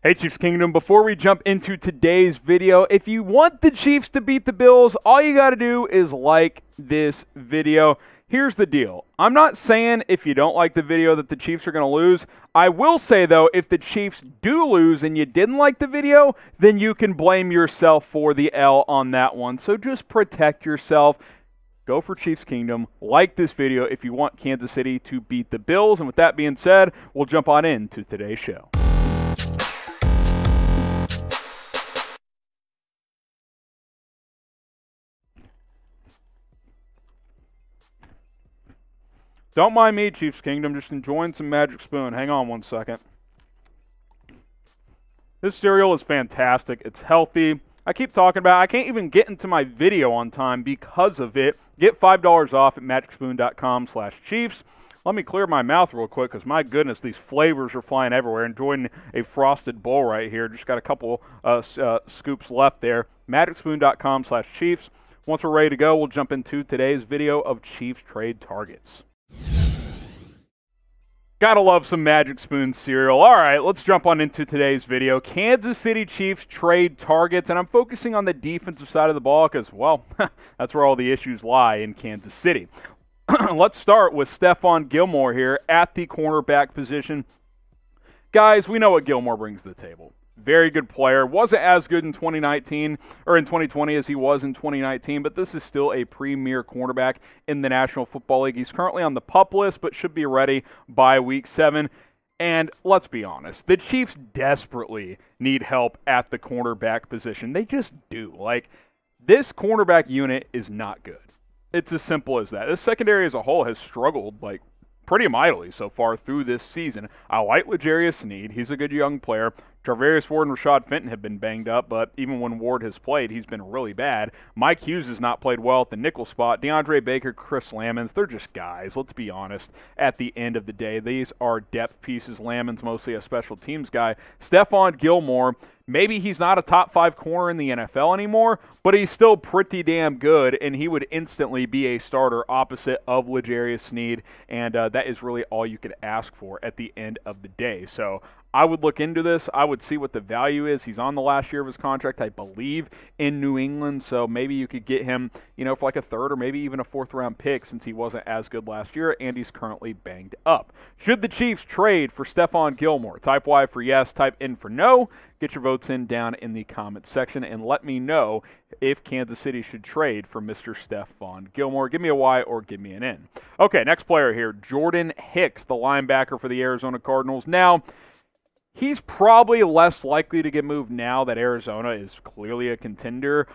Hey Chiefs Kingdom, before we jump into today's video, if you want the Chiefs to beat the Bills, all you got to do is like this video. Here's the deal. I'm not saying if you don't like the video that the Chiefs are going to lose. I will say, though, if the Chiefs do lose and you didn't like the video, then you can blame yourself for the L on that one. So just protect yourself. Go for Chiefs Kingdom. Like this video if you want Kansas City to beat the Bills. And with that being said, we'll jump on into today's show. Don't mind me, Chiefs Kingdom, just enjoying some Magic Spoon. Hang on one second. This cereal is fantastic. It's healthy. I keep talking about it. I can't even get into my video on time because of it. Get $5 off at magicspoon.com/Chiefs. Let me clear my mouth real quick because, my goodness, these flavors are flying everywhere. Enjoying a frosted bowl right here. Just got a couple scoops left there. magicspoon.com/Chiefs. Once we're ready to go, we'll jump into today's video of Chiefs trade targets. Gotta love some Magic Spoon cereal. All right, let's jump on into today's video. Kansas City Chiefs trade targets, and I'm focusing on the defensive side of the ball because, well, that's where all the issues lie in Kansas City. Let's start with Stephon Gilmore here at the cornerback position. Guys, we know what Gilmore brings to the table. Very good player. Wasn't as good in 2019 or in 2020 as he was in 2019, but this is still a premier cornerback in the National Football League. He's currently on the PUP list, but should be ready by week 7. And let's be honest, the Chiefs desperately need help at the cornerback position. They just do. Like, this cornerback unit is not good. It's as simple as that. This secondary as a whole has struggled, like, pretty mightily so far through this season. I like L'Jarius Sneed. He's a good young player. Travarius Ward and Rashad Fenton have been banged up, but even when Ward has played, he's been really bad. Mike Hughes has not played well at the nickel spot. DeAndre Baker, Chris Lamons, they're just guys. Let's be honest. At the end of the day, these are depth pieces. Lamons mostly a special teams guy. Stephon Gilmore, maybe he's not a top 5 corner in the NFL anymore, but he's still pretty damn good, and he would instantly be a starter opposite of L'Jarius Sneed, and that is really all you could ask for at the end of the day. So I would look into this. I would see what the value is. He's on the last year of his contract, I believe, in New England, so maybe you could get him, for like a 3rd or maybe even a 4th-round pick since he wasn't as good last year and he's currently banged up. Should the Chiefs trade for Stephon Gilmore? Type Y for yes, type N for no. Get your votes in down in the comments section and let me know if Kansas City should trade for Mr. Stephon Gilmore. Give me a Y or give me an N. Okay, next player here, Jordan Hicks, the linebacker for the Arizona Cardinals. Now, he's probably less likely to get moved now that Arizona is clearly a contender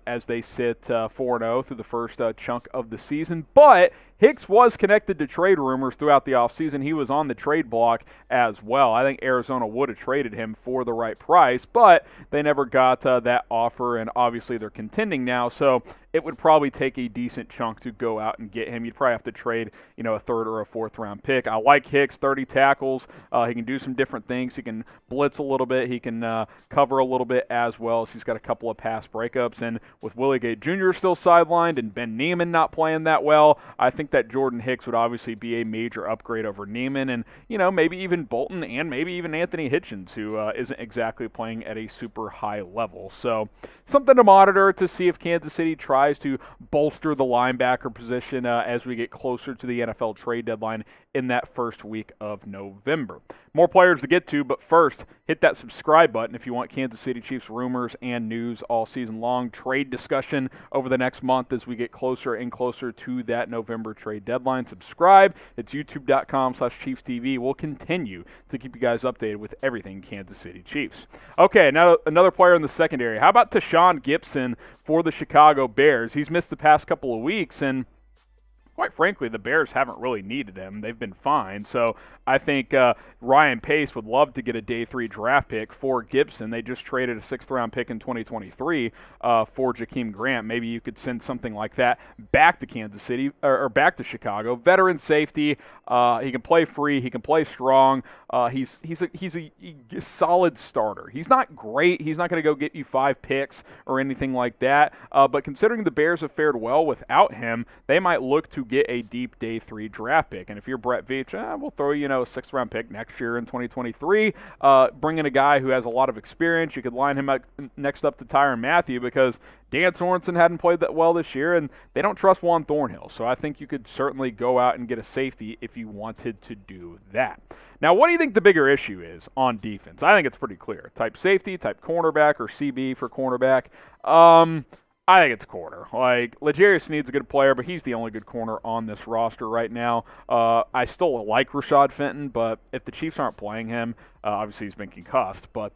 as they sit 4-0 through the first chunk of the season. But Hicks was connected to trade rumors throughout the offseason. He was on the trade block as well. I think Arizona would have traded him for the right price, but they never got that offer, and obviously they're contending now, so it would probably take a decent chunk to go out and get him. You'd probably have to trade, a 3rd or a 4th-round pick. I like Hicks, 30 tackles. He can do some different things. He can blitz a little bit. He can cover a little bit as well. So he's got a couple of pass breakups, and with Willie Gay Jr. still sidelined and Ben Neiman not playing that well, I think that Jordan Hicks would obviously be a major upgrade over Neiman and, maybe even Bolton and maybe even Anthony Hitchens, who isn't exactly playing at a super high level. So something to monitor to see if Kansas City tries to bolster the linebacker position as we get closer to the NFL trade deadline in that first week of November. More players to get to, but first, hit that subscribe button if you want Kansas City Chiefs rumors and news all season long. Trade discussion over the next month as we get closer and closer to that November trade deadline. Subscribe. It's youtube.com/ChiefsTV. We'll continue to keep you guys updated with everything Kansas City Chiefs. Okay, now another player in the secondary. How about Tashaun Gipson for the Chicago Bears? He's missed the past couple of weeks, and quite frankly, the Bears haven't really needed him. They've been fine. So I think Ryan Pace would love to get a day 3 draft pick for Gipson. They just traded a 6th-round pick in 2023 for Jakeem Grant. Maybe you could send something like that back to Kansas City or back to Chicago. Veteran safety. He can play free. He can play strong. He's a solid starter. He's not great. He's not going to go get you 5 picks or anything like that. But considering the Bears have fared well without him, they might look to to get a deep day 3 draft pick. And if you're Brett Veach, we'll throw you, a 6th round pick next year in 2023. Bring in a guy who has a lot of experience. You could line him up next up to Tyrann Mathiue, because Dan Sorensen hadn't played that well this year, and they don't trust Juan Thornhill. So I think you could certainly go out and get a safety if you wanted to do that. Now, what do you think the bigger issue is on defense? I think it's pretty clear. Type safety, type cornerback, or CB for cornerback. I think it's corner. Like, L'Jarius Sneed's a good player, but he's the only good corner on this roster right now. I still like Rashad Fenton, but if the Chiefs aren't playing him, obviously he's been concussed, but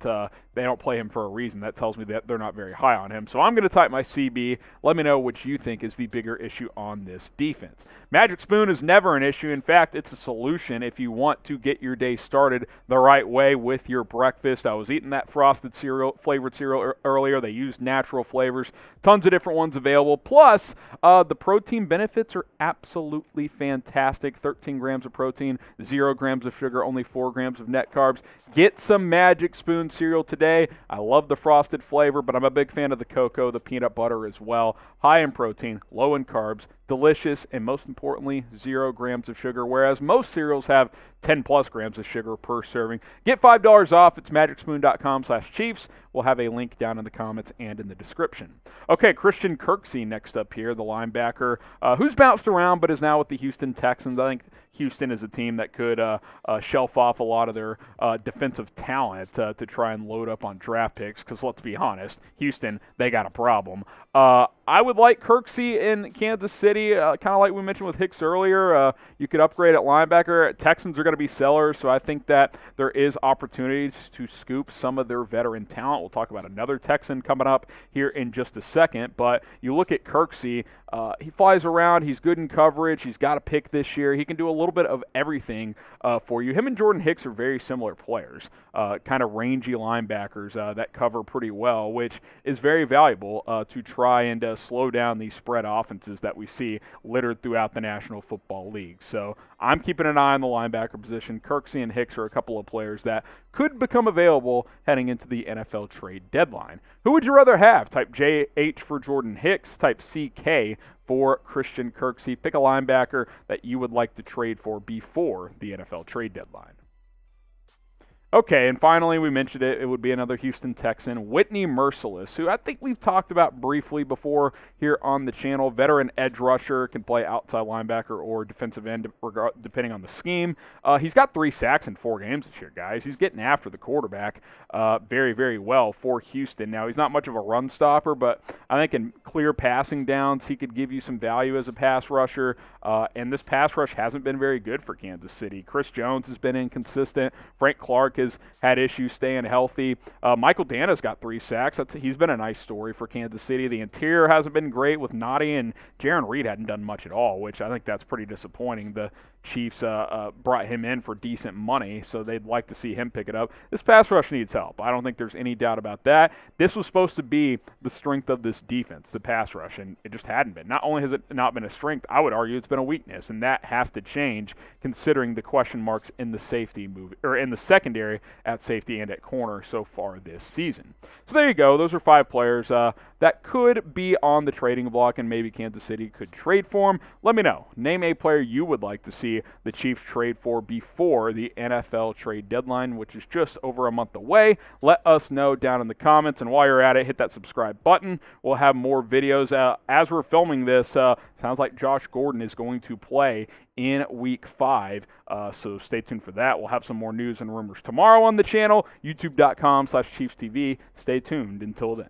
they don't play him for a reason. That tells me that they're not very high on him. So I'm going to type my CB. Let me know what you think is the bigger issue on this defense. Magic Spoon is never an issue. In fact, it's a solution if you want to get your day started the right way with your breakfast. I was eating that frosted cereal, flavored cereal earlier. They use natural flavors. Tons of different ones available. Plus, the protein benefits are absolutely fantastic. 13 grams of protein, 0 grams of sugar, only 4 grams of net carbs. Get some Magic Spoon cereal today. I love the frosted flavor, but I'm a big fan of the cocoa, the peanut butter as well. High in protein, low in carbs, delicious, and most importantly, 0 grams of sugar, whereas most cereals have 10 plus grams of sugar per serving. Get $5 off. It's magicspoon.com/Chiefs. We'll have a link down in the comments and in the description. Okay, Christian Kirksey next up here, the linebacker, who's bounced around but is now with the Houston Texans. I think Houston is a team that could shelf off a lot of their defensive talent to try and load up on draft picks, because let's be honest, Houston, they got a problem. I would like Kirksey in Kansas City, kind of like we mentioned with Hicks earlier. You could upgrade at linebacker. Texans are going to be sellers, so I think that there is opportunities to scoop some of their veteran talent. We'll talk about another Texan coming up here in just a second, but you look at Kirksey, he flies around, he's good in coverage, he's got a pick this year, he can do a little bit of everything for you. Him and Jordan Hicks are very similar players, kind of rangy linebackers that cover pretty well, which is very valuable to try and slow down these spread offenses that we see littered throughout the National Football League. So I'm keeping an eye on the linebacker position. Kirksey and Hicks are a couple of players that could become available heading into the NFL trade deadline. Who would you rather have? Type JH for Jordan Hicks, type CK for Christian Kirksey. Pick a linebacker that you would like to trade for before the NFL trade deadline. Okay, and finally, we mentioned it would be another Houston Texan, Whitney Mercilus, who I think we've talked about briefly before here on the channel. Veteran edge rusher, can play outside linebacker or defensive end depending on the scheme. He's got 3 sacks in 4 games this year, guys. He's getting after the quarterback very, very well for Houston. Now, he's not much of a run stopper, but I think in clear passing downs, he could give you some value as a pass rusher, and this pass rush hasn't been very good for Kansas City. Chris Jones has been inconsistent. Frank Clark has had issues staying healthy. Michael Dana's got 3 sacks. He's been a nice story for Kansas City. The interior hasn't been great with Noddy, and Jaron Reed hadn't done much at all, which I think that's pretty disappointing. The Chiefs brought him in for decent money, so they'd like to see him pick it up. This pass rush needs help. I don't think there's any doubt about that. This was supposed to be the strength of this defense, the pass rush, and it just hadn't been. Not only has it not been a strength, I would argue it's been a weakness, and that has to change considering the question marks in the safety move, or in the secondary at safety and at corner so far this season. So there you go. Those are 5 players that could be on the trading block, and maybe Kansas City could trade for them. Let me know. Name a player you would like to see the Chiefs trade for before the NFL trade deadline, which is just over a month away. Let us know down in the comments, and while you're at it, hit that subscribe button. We'll have more videos. As we're filming this, sounds like Josh Gordon is going to play in Week 5, so stay tuned for that. We'll have some more news and rumors tomorrow on the channel, youtube.com/ChiefsTV. Stay tuned until then.